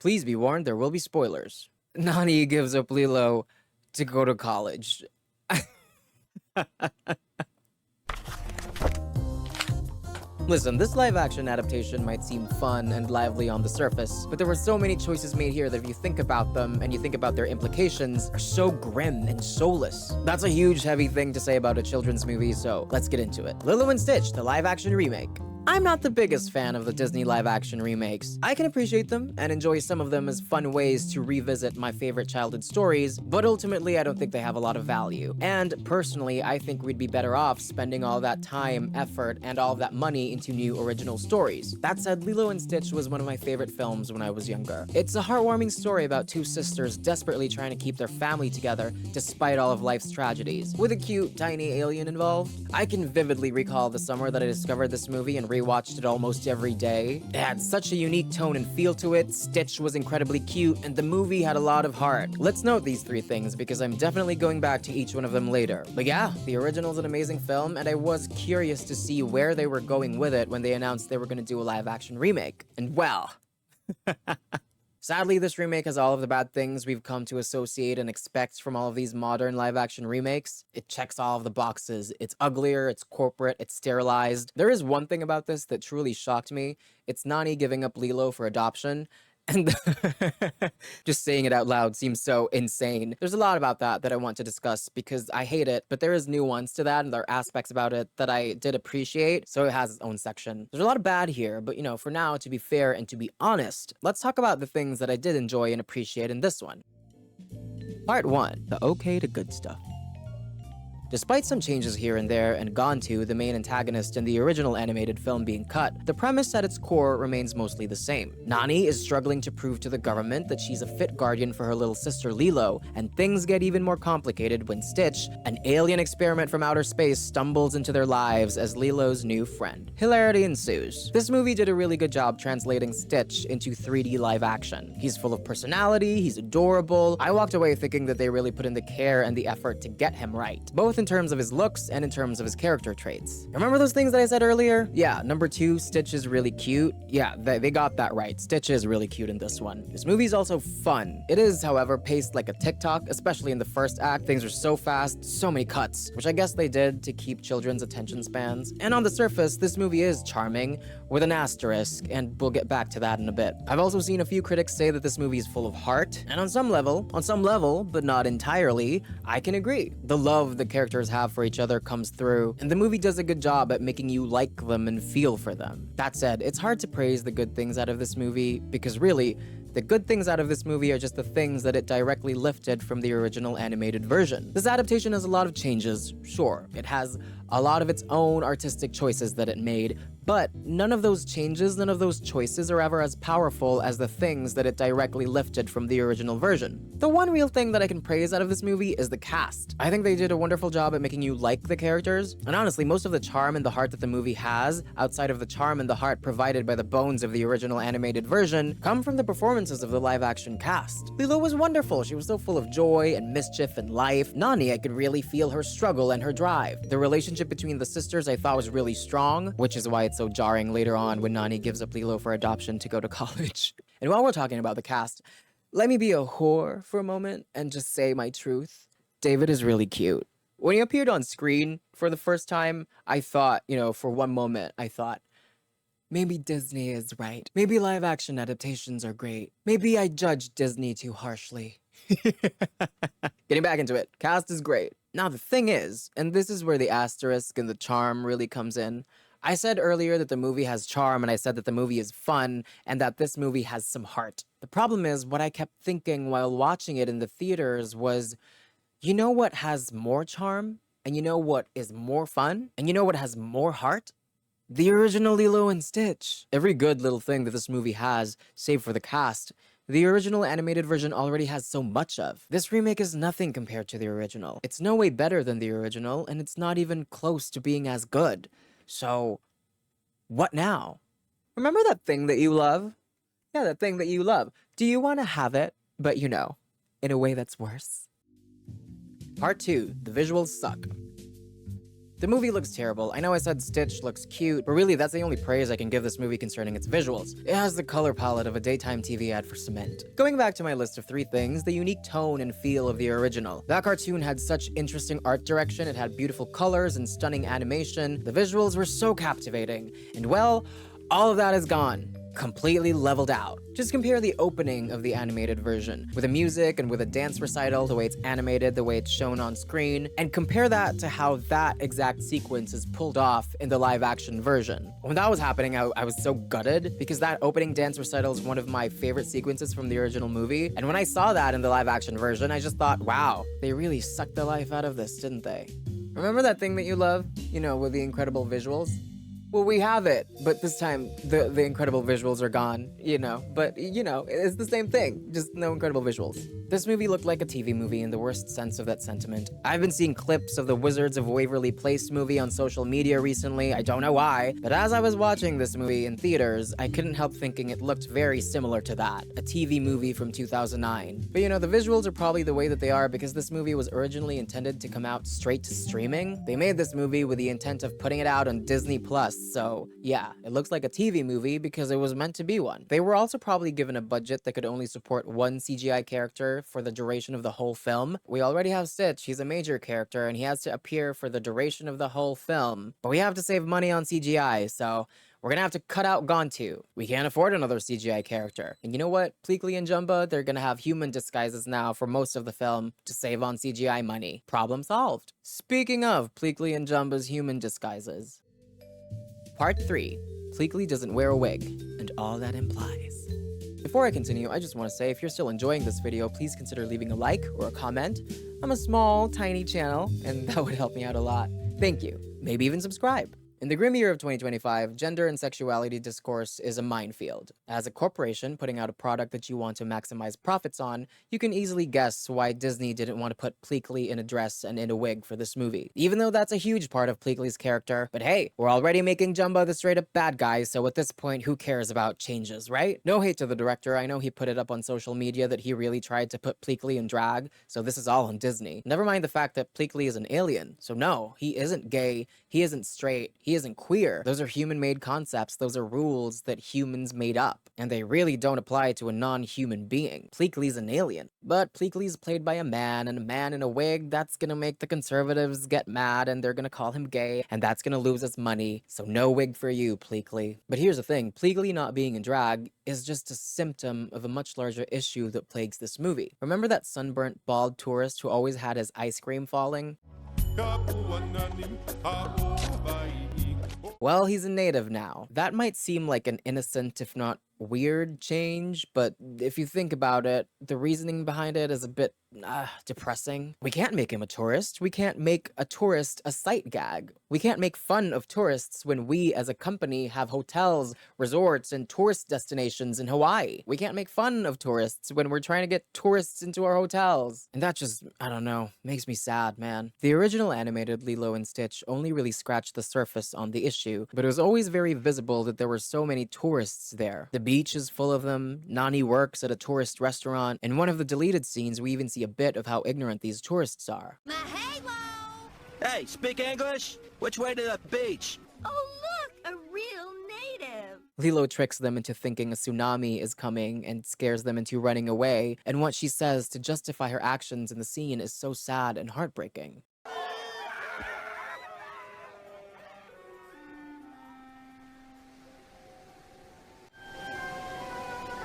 Please be warned, there will be spoilers. Nani gives up Lilo to go to college. Listen, this live-action adaptation might seem fun and lively on the surface, but there were so many choices made here that if you think about them and you think about their implications, are so grim and soulless. That's a huge, heavy thing to say about a children's movie, so let's get into it. Lilo and Stitch, the live-action remake. I'm not the biggest fan of the Disney live-action remakes. I can appreciate them and enjoy some of them as fun ways to revisit my favorite childhood stories, but ultimately I don't think they have a lot of value. And personally, I think we'd be better off spending all that time, effort, and all of that money into new original stories. That said, Lilo and Stitch was one of my favorite films when I was younger. It's a heartwarming story about two sisters desperately trying to keep their family together despite all of life's tragedies, with a cute, tiny alien involved. I can vividly recall the summer that I discovered this movie and rewatched it almost every day. It had such a unique tone and feel to it, Stitch was incredibly cute, and the movie had a lot of heart. Let's note these three things because I'm definitely going back to each one of them later. But yeah, the original's an amazing film, and I was curious to see where they were going with it when they announced they were going to do a live-action remake. And well... Sadly, this remake has all of the bad things we've come to associate and expect from all of these modern live-action remakes. It checks all of the boxes. It's uglier, it's corporate, it's sterilized. There is one thing about this that truly shocked me. It's Nani giving up Lilo for adoption. And just saying it out loud seems so insane. There's a lot about that I want to discuss because I hate it, but there is nuance to that and there are aspects about it that I did appreciate, so it has its own section. There's a lot of bad here, but you know, for now, to be fair and to be honest, let's talk about the things that I did enjoy and appreciate in this one. Part 1. The okay to good stuff. Despite some changes here and there and gone to the main antagonist in the original animated film being cut, the premise at its core remains mostly the same. Nani is struggling to prove to the government that she's a fit guardian for her little sister Lilo, and things get even more complicated when Stitch, an alien experiment from outer space, stumbles into their lives as Lilo's new friend. Hilarity ensues. This movie did a really good job translating Stitch into 3D live action. He's full of personality, he's adorable. I walked away thinking that they really put in the care and the effort to get him right, both in terms of his looks and in terms of his character traits. Remember those things that I said earlier? Yeah, number 2, Stitch is really cute. Yeah, they got that right. Stitch is really cute in this one. This movie's also fun. It is, however, paced like a TikTok, especially in the first act. Things are so fast, so many cuts, which I guess they did to keep children's attention spans. And on the surface, this movie is charming, with an asterisk, and we'll get back to that in a bit. I've also seen a few critics say that this movie is full of heart, and on some level, but not entirely, I can agree. The love the characters have for each other comes through, and the movie does a good job at making you like them and feel for them. That said, it's hard to praise the good things out of this movie, because really, the good things out of this movie are just the things that it directly lifted from the original animated version. This adaptation has a lot of changes, sure. It has a lot of its own artistic choices that it made, but none of those changes, none of those choices are ever as powerful as the things that it directly lifted from the original version. The one real thing that I can praise out of this movie is the cast. I think they did a wonderful job at making you like the characters, and honestly, most of the charm and the heart that the movie has, outside of the charm and the heart provided by the bones of the original animated version, come from the performances of the live-action cast. Lilo was wonderful. She was so full of joy and mischief and life. Nani, I could really feel her struggle and her drive. The relationship between the sisters I thought was really strong, which is why it's so jarring later on when Nani gives up Lilo for adoption to go to college. And while we're talking about the cast, let me be a whore for a moment and just say my truth. David is really cute. When he appeared on screen for the first time, I thought, for one moment, I thought, maybe Disney is right. Maybe live-action adaptations are great. Maybe I judge Disney too harshly. Getting back into it, cast is great. Now the thing is, and this is where the asterisk and the charm really comes in, I said earlier that the movie has charm, and I said that the movie is fun, and that this movie has some heart. The problem is, what I kept thinking while watching it in the theaters was, you know what has more charm? And you know what is more fun? And you know what has more heart? The original Lilo and Stitch. Every good little thing that this movie has, save for the cast, the original animated version already has so much of. This remake is nothing compared to the original. It's no way better than the original, and it's not even close to being as good. So, what now? Remember that thing that you love? Yeah, that thing that you love. Do you want to have it, but in a way that's worse? Part 2. The visuals suck. The movie looks terrible. I know I said Stitch looks cute, but really that's the only praise I can give this movie concerning its visuals. It has the color palette of a daytime TV ad for cement. Going back to my list of 3 things, the unique tone and feel of the original. That cartoon had such interesting art direction, it had beautiful colors and stunning animation, the visuals were so captivating, and well, all of that is gone. Completely leveled out. Just compare the opening of the animated version, with the music and with a dance recital, the way it's animated, the way it's shown on screen, and compare that to how that exact sequence is pulled off in the live-action version. When that was happening, I was so gutted, because that opening dance recital is one of my favorite sequences from the original movie, and when I saw that in the live-action version, I just thought, wow, they really sucked the life out of this, didn't they? Remember that thing that you love? You know, with the incredible visuals? Well, we have it, but this time the incredible visuals are gone, you know, but you know, it's the same thing, just no incredible visuals. This movie looked like a TV movie in the worst sense of that sentiment. I've been seeing clips of the Wizards of Waverly Place movie on social media recently, I don't know why, but as I was watching this movie in theaters, I couldn't help thinking it looked very similar to that, a TV movie from 2009. But you know, the visuals are probably the way that they are because this movie was originally intended to come out straight to streaming. They made this movie with the intent of putting it out on Disney+, so yeah, it looks like a TV movie because it was meant to be one. They were also probably given a budget that could only support 1 CGI character for the duration of the whole film. We already have Stitch, he's a major character, and he has to appear for the duration of the whole film. But we have to save money on CGI, so we're gonna have to cut out Gontu. We can't afford another CGI character. And you know what? Pleakley and Jumba, they're gonna have human disguises now for most of the film to save on CGI money. Problem solved. Speaking of Pleakley and Jumba's human disguises. Part 3. Pleakley doesn't wear a wig, and all that implies. Before I continue, I just want to say if you're still enjoying this video, please consider leaving a like or a comment. I'm a small, tiny channel, and that would help me out a lot. Thank you. Maybe even subscribe. In the grim year of 2025, gender and sexuality discourse is a minefield. As a corporation putting out a product that you want to maximize profits on, you can easily guess why Disney didn't want to put Pleakley in a dress and in a wig for this movie. Even though that's a huge part of Pleakley's character, but hey, we're already making Jumba the straight-up bad guy, so at this point, who cares about changes, right? No hate to the director, I know he put it up on social media that he really tried to put Pleakley in drag, so this is all on Disney. Never mind the fact that Pleakley is an alien, so no, he isn't gay, he isn't straight, he isn't queer. Those are human-made concepts, those are rules that humans made up, and they really don't apply to a non-human being. Pleakley's an alien. But Pleakley's played by a man, and a man in a wig, that's gonna make the conservatives get mad, and they're gonna call him gay, and that's gonna lose us money, so no wig for you, Pleakley. But here's the thing, Pleakley not being in drag is just a symptom of a much larger issue that plagues this movie. Remember that sunburnt, bald tourist who always had his ice cream falling? Well, he's a native now. That might seem like an innocent, if not weird change, but if you think about it, the reasoning behind it is a bit depressing. We can't make him a tourist. We can't make a tourist a sight gag. We can't make fun of tourists when we as a company have hotels, resorts, and tourist destinations in Hawaii. We can't make fun of tourists when we're trying to get tourists into our hotels. And that just, I don't know, makes me sad, man. The original animated Lilo and Stitch only really scratched the surface on the issue, but it was always very visible that there were so many tourists there. The beach is full of them, Nani works at a tourist restaurant, and one of the deleted scenes we even see a bit of how ignorant these tourists are. Mahalo! Hey, speak English? Which way to the beach? Oh look, a real native! Lilo tricks them into thinking a tsunami is coming and scares them into running away, and what she says to justify her actions in the scene is so sad and heartbreaking.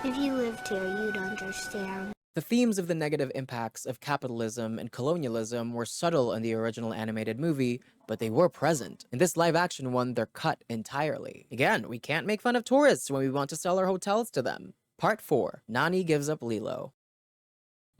If you lived here, you'd understand. The themes of the negative impacts of capitalism and colonialism were subtle in the original animated movie, but they were present. In this live-action one, they're cut entirely. Again, we can't make fun of tourists when we want to sell our hotels to them. Part 4. Nani gives up Lilo.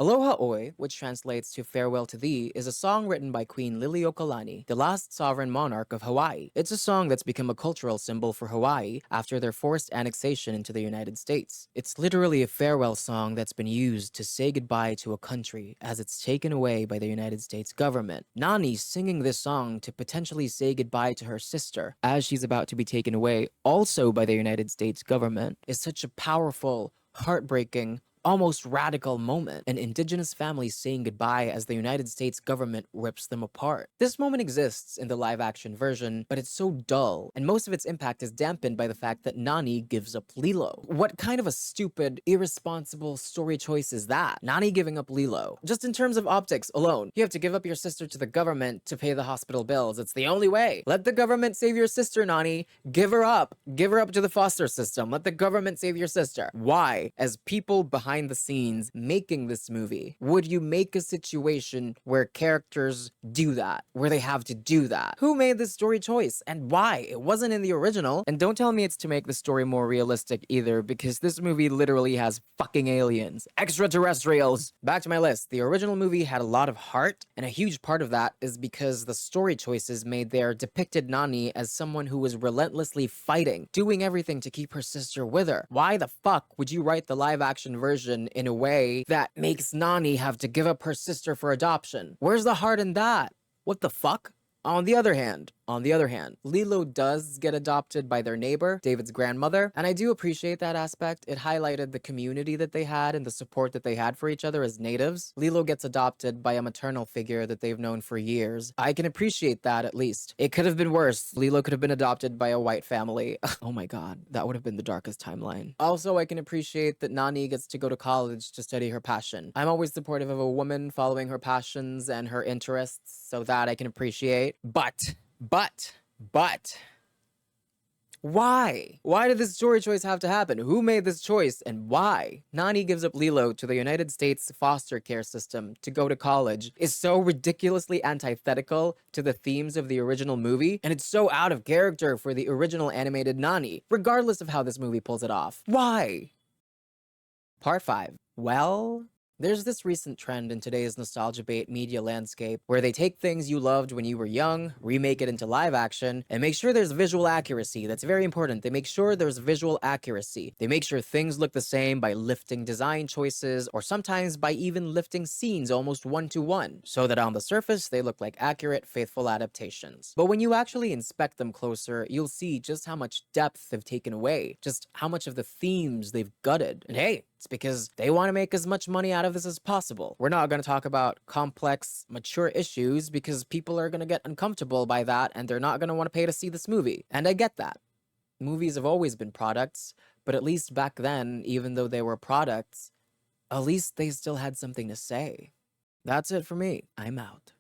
Aloha Oe, which translates to Farewell to Thee, is a song written by Queen Liliuokalani, the last sovereign monarch of Hawaii. It's a song that's become a cultural symbol for Hawaii after their forced annexation into the United States. It's literally a farewell song that's been used to say goodbye to a country as it's taken away by the United States government. Nani singing this song to potentially say goodbye to her sister as she's about to be taken away also by the United States government is such a powerful, heartbreaking, almost radical moment, an indigenous family saying goodbye as the United States government rips them apart. This moment exists in the live-action version, but it's so dull, and most of its impact is dampened by the fact that Nani gives up Lilo. What kind of a stupid, irresponsible story choice is that? Nani giving up Lilo. Just in terms of optics alone, you have to give up your sister to the government to pay the hospital bills. It's the only way. Let the government save your sister, Nani. Give her up. Give her up to the foster system. Let the government save your sister. Why, as people behind the scenes making this movie, would you make a situation where characters do that, where they have to do that? Who made this story choice and why? It wasn't in the original. And don't tell me it's to make the story more realistic either, because this movie literally has fucking aliens, extraterrestrials. Back to my list. The original movie had a lot of heart, and a huge part of that is because the story choices made there depicted Nani as someone who was relentlessly fighting, doing everything to keep her sister with her. Why the fuck would you write the live action version in a way that makes Nani have to give up her sister for adoption? Where's the heart in that? What the fuck? On the other hand, Lilo does get adopted by their neighbor, David's grandmother, and I do appreciate that aspect. It highlighted the community that they had and the support that they had for each other as natives. Lilo gets adopted by a maternal figure that they've known for years. I can appreciate that, at least. It could have been worse. Lilo could have been adopted by a white family. Oh my god, that would have been the darkest timeline. Also, I can appreciate that Nani gets to go to college to study her passion. I'm always supportive of a woman following her passions and her interests, so that I can appreciate. But, why? Why did this story choice have to happen? Who made this choice and why? Nani gives up Lilo to the United States foster care system to go to college is so ridiculously antithetical to the themes of the original movie, and it's so out of character for the original animated Nani, regardless of how this movie pulls it off. Why? Part 5. Well, there's this recent trend in today's nostalgia bait media landscape where they take things you loved when you were young, remake it into live action, and make sure there's visual accuracy. That's very important. They make sure there's visual accuracy. They make sure things look the same by lifting design choices, or sometimes by even lifting scenes almost one-to-one, so that on the surface they look like accurate, faithful adaptations. But when you actually inspect them closer, you'll see just how much depth they've taken away, just how much of the themes they've gutted. And hey, it's because they want to make as much money out of this as possible. We're not going to talk about complex, mature issues because people are going to get uncomfortable by that and they're not going to want to pay to see this movie. And I get that. Movies have always been products, but at least back then, even though they were products, at least they still had something to say. That's it for me. I'm out.